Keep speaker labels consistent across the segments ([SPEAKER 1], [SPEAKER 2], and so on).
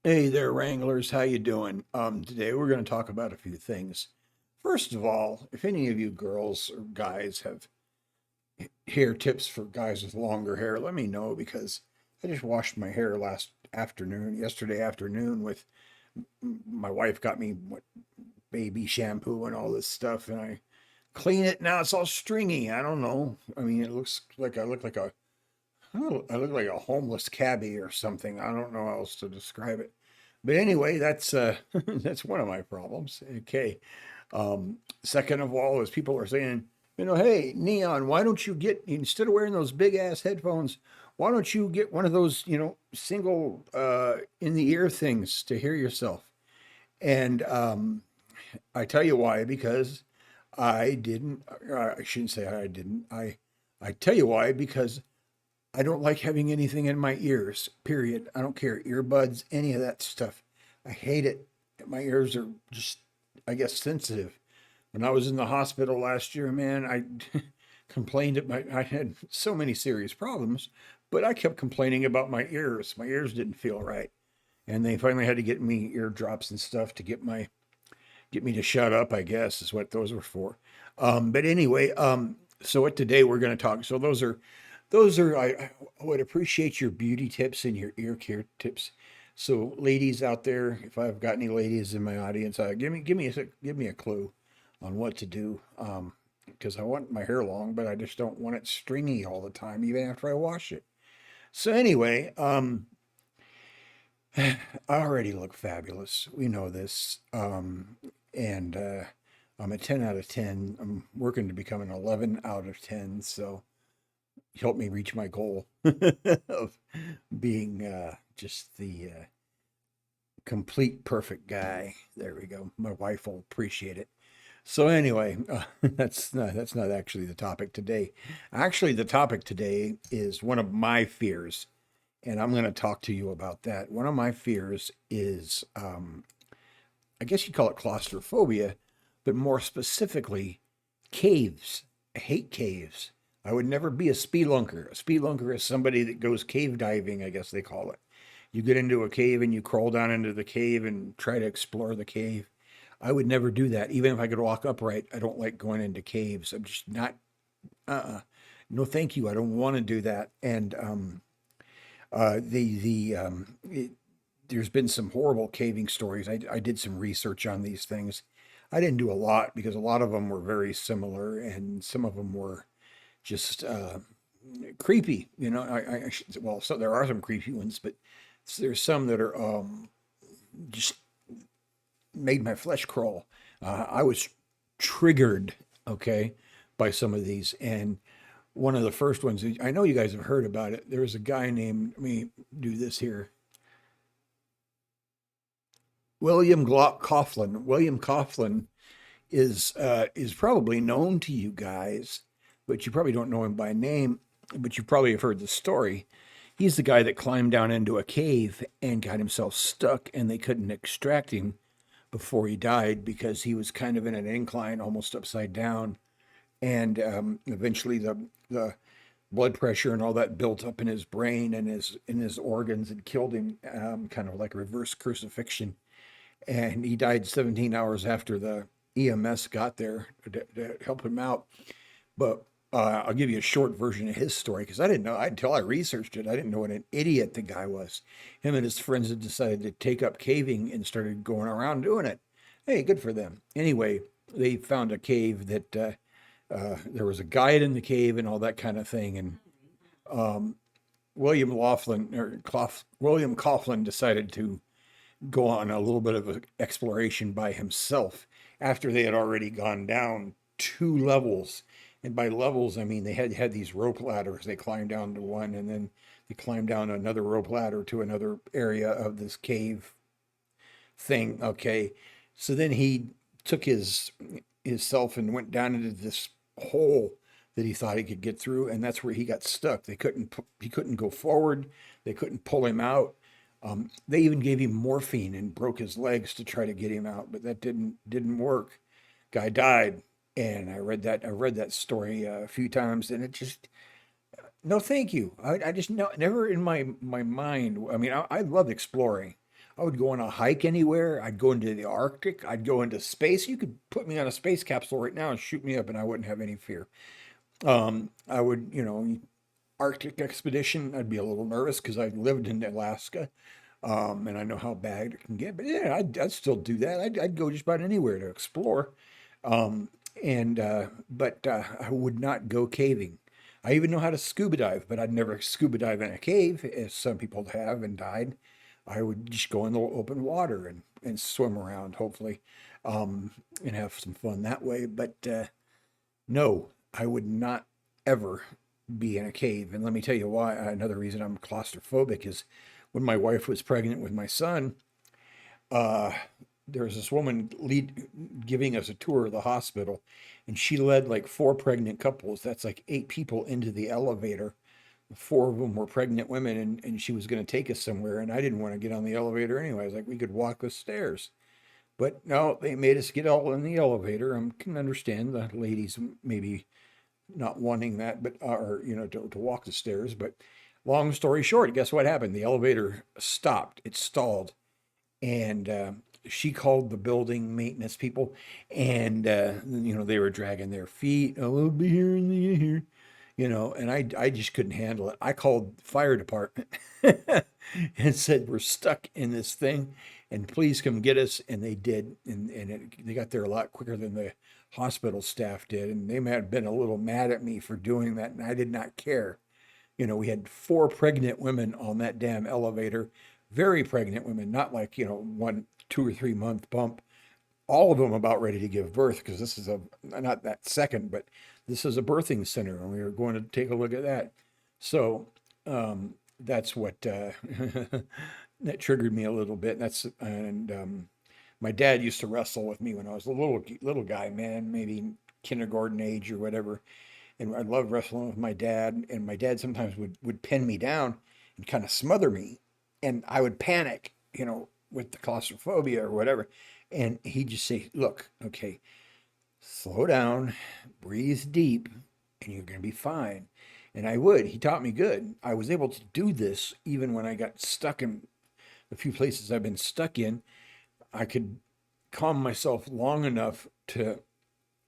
[SPEAKER 1] Hey there, Wranglers. How you doing? Today we're going to talk about a few things. First of all, if any of you girls or guys have hair tips for guys with longer hair, let me know because I just washed my hair yesterday afternoon with my wife got me what baby shampoo and all this stuff, and I clean it. Now it's all stringy. I don't know. I mean, it looks like I look like a homeless cabbie or something. I don't know how else to describe it. But anyway, that's that's one of my problems. Okay. Second of all, is people are saying, hey, Neon, why don't you get instead of wearing those big ass headphones, why don't you get one of those, single in the ear things to hear yourself? And I tell you why, because I didn't. I shouldn't say I didn't. I tell you why, because I don't like having anything in my ears, period. I don't care. Earbuds, any of that stuff. I hate it. My ears are just, I guess, sensitive. When I was in the hospital last year, man, I complained I had so many serious problems, but I kept complaining about my ears. My ears didn't feel right. And they finally had to get me ear drops and stuff to get me to shut up, I guess, is what those were for. But anyway, so what today we're going to talk. So I would appreciate your beauty tips and your ear care tips. So ladies out there, if I've got any ladies in my audience, give me a clue on what to do. Because I want my hair long, but I just don't want it stringy all the time, even after I wash it. So anyway, I already look fabulous. We know this. And I'm a 10 out of 10. I'm working to become an 11 out of 10. So help me reach my goal of being just the complete perfect guy. There we go. My wife will appreciate it. So anyway, that's not actually the topic today. Actually, the topic today is one of my fears, and I'm going to talk to you about that. One of my fears is, I guess you call it claustrophobia, but more specifically, caves. I hate caves. I would never be a spelunker. A spelunker is somebody that goes cave diving, I guess they call it. You get into a cave and you crawl down into the cave and try to explore the cave. I would never do that. Even if I could walk upright, I don't like going into caves. I'm just not, no, thank you. I don't want to do that. And there's been some horrible caving stories. I did some research on these things. I didn't do a lot because a lot of them were very similar and some of them were just creepy. Well, so there are some creepy ones, but there's some that are just made my flesh crawl. I was triggered, okay, by some of these. And one of the first ones, I know you guys have heard about it. There was a guy named, let me do this here, William Coughlin. William Coughlin is probably known to you guys, but you probably don't know him by name. But you probably have heard the story. He's the guy that climbed down into a cave and got himself stuck, and they couldn't extract him before he died because he was kind of in an incline, almost upside down, and eventually the blood pressure and all that built up in his brain and his organs and killed him, kind of like reverse crucifixion. And he died 17 hours after the EMS got there to help him out. But I'll give you a short version of his story because I didn't know until I researched it. I didn't know what an idiot the guy was. Him and his friends had decided to take up caving and started going around doing it. Hey, good for them. Anyway, they found a cave that there was a guide in the cave and all that kind of thing. And um, William Coughlin decided to go on a little bit of an exploration by himself after they had already gone down 2 levels. And by levels, I mean they had these rope ladders. They climbed down to one, and then they climbed down another rope ladder to another area of this cave thing. Okay, so then he took his self and went down into this hole that he thought he could get through, and that's where he got stuck. He couldn't go forward. They couldn't pull him out. They even gave him morphine and broke his legs to try to get him out, but that didn't work. Guy died, and I read that story a few times, and it just no, thank you. I just no, never in my mind. I mean, I love exploring. I would go on a hike anywhere. I'd go into the Arctic. I'd go into space. You could put me on a space capsule right now and shoot me up, and I wouldn't have any fear. I would, Arctic expedition. I'd be a little nervous because I've lived in Alaska, and I know how bad it can get. But yeah, I'd still do that. I'd go just about anywhere to explore. Um, but I would not go caving. I even know how to scuba dive, but I'd never scuba dive in a cave, as some people have and died. I would just go in the open water and swim around, hopefully, and have some fun that way. But no, I would not ever be in a cave. And let me tell you why. Another reason I'm claustrophobic is when my wife was pregnant with my son, uh, there was this woman giving us a tour of the hospital, and she led like four pregnant couples. That's like eight people into the elevator. Four of them were pregnant women, and she was going to take us somewhere. And I didn't want to get on the elevator anyway. I was like, we could walk the stairs. But no, they made us get all in the elevator. I can understand the ladies maybe not wanting that, but or to walk the stairs. But long story short, guess what happened? The elevator stopped. It stalled, and she called the building maintenance people, and they were dragging their feet. Oh, we'll be here in the here, and I just couldn't handle it. I called the fire department and said we're stuck in this thing, and please come get us. And they did, and they got there a lot quicker than the hospital staff did, and they might have been a little mad at me for doing that, and I did not care. We had four pregnant women on that damn elevator, very pregnant women, not like, 1, 2 or 3 month bump. All of them about ready to give birth because this is not that second, but this is a birthing center, and we were going to take a look at that. So that's what that triggered me a little bit. And my dad used to wrestle with me when I was a little guy, man, maybe kindergarten age or whatever, and I loved wrestling with my dad. And my dad sometimes would pin me down and kind of smother me, and I would panic, with the claustrophobia or whatever. And he'd just say, "Look, okay, slow down, breathe deep, and you're going to be fine." And I would. He taught me good. I was able to do this even when I got stuck in the few places I've been stuck in. I could calm myself long enough to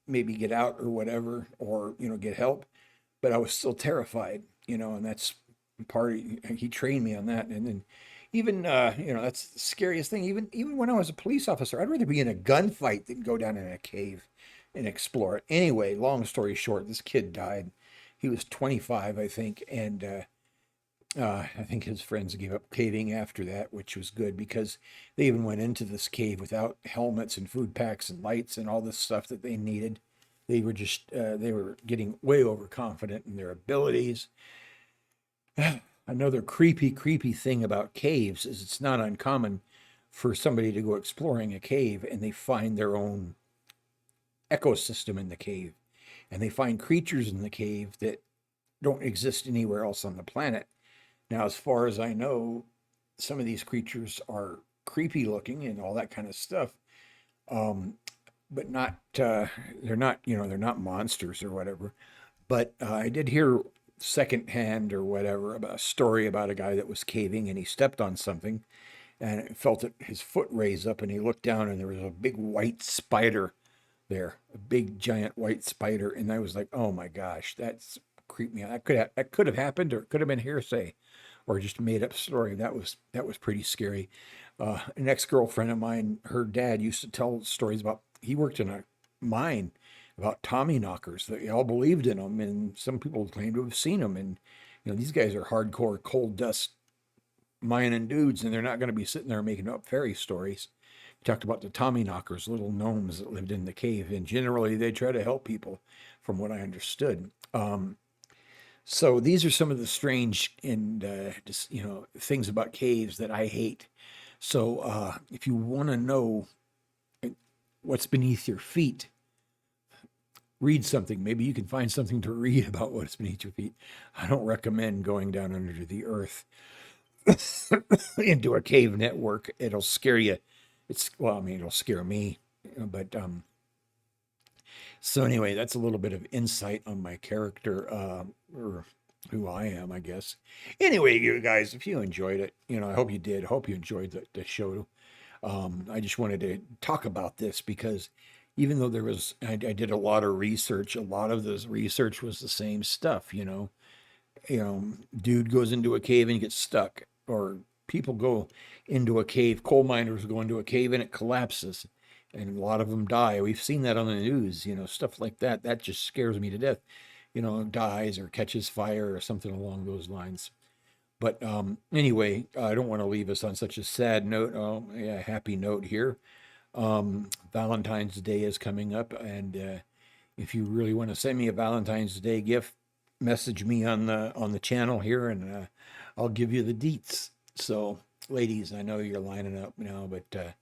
[SPEAKER 1] maybe get out or whatever, or get help, but I was still terrified, and that's part of, he trained me on that. And then even that's the scariest thing. Even when I was a police officer, I'd rather be in a gunfight than go down in a cave and explore it. Anyway, long story short, this kid died. He was 25, I think, and I think his friends gave up caving after that, which was good because they even went into this cave without helmets and food packs and lights and all this stuff that they needed. They were getting way overconfident in their abilities. Another creepy thing about caves is it's not uncommon for somebody to go exploring a cave and they find their own ecosystem in the cave, and they find creatures in the cave that don't exist anywhere else on the planet. Now, as far as I know, some of these creatures are creepy looking and all that kind of stuff, but not they're not monsters or whatever. But I did hear secondhand or whatever about a story about a guy that was caving and he stepped on something and felt his foot raise up, and he looked down and there was a big white spider there, a big giant white spider, and I was like, oh my gosh, that's creeped me out. That could have happened, or it could have been hearsay, or just a made up story. That was pretty scary. An ex girlfriend of mine, her dad used to tell stories about, he worked in a mine, about Tommy knockers. They all believed in them, and some people claim to have seen them. And these guys are hardcore coal dust mining dudes, and they're not going to be sitting there making up fairy stories. He talked about the Tommy knockers, little gnomes that lived in the cave, and generally they try to help people, from what I understood. So these are some of the strange and just things about caves that I hate. So if you want to know what's beneath your feet, read something. Maybe you can find something to read about what's beneath your feet. I don't recommend going down under the earth into a cave network. It'll scare you. It'll scare me. But so anyway, that's a little bit of insight on my character, or who I am, I guess. Anyway, you guys, if you enjoyed it, I hope you did. Hope you enjoyed the show. I just wanted to talk about this because even though I did a lot of research, a lot of this research was the same stuff, dude goes into a cave and gets stuck, or people go into a cave, coal miners go into a cave and it collapses, and a lot of them die. We've seen that on the news, stuff like that. That just scares me to death, dies or catches fire or something along those lines. But anyway, I don't want to leave us on such a sad note. Oh, yeah, happy note here. Valentine's Day is coming up, and if you really want to send me a Valentine's Day gift, message me on the channel here, and I'll give you the deets. So, ladies, I know you're lining up now, but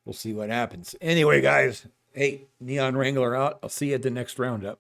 [SPEAKER 1] we'll see what happens. Anyway, guys, hey, Neon Wrangler out. I'll see you at the next roundup.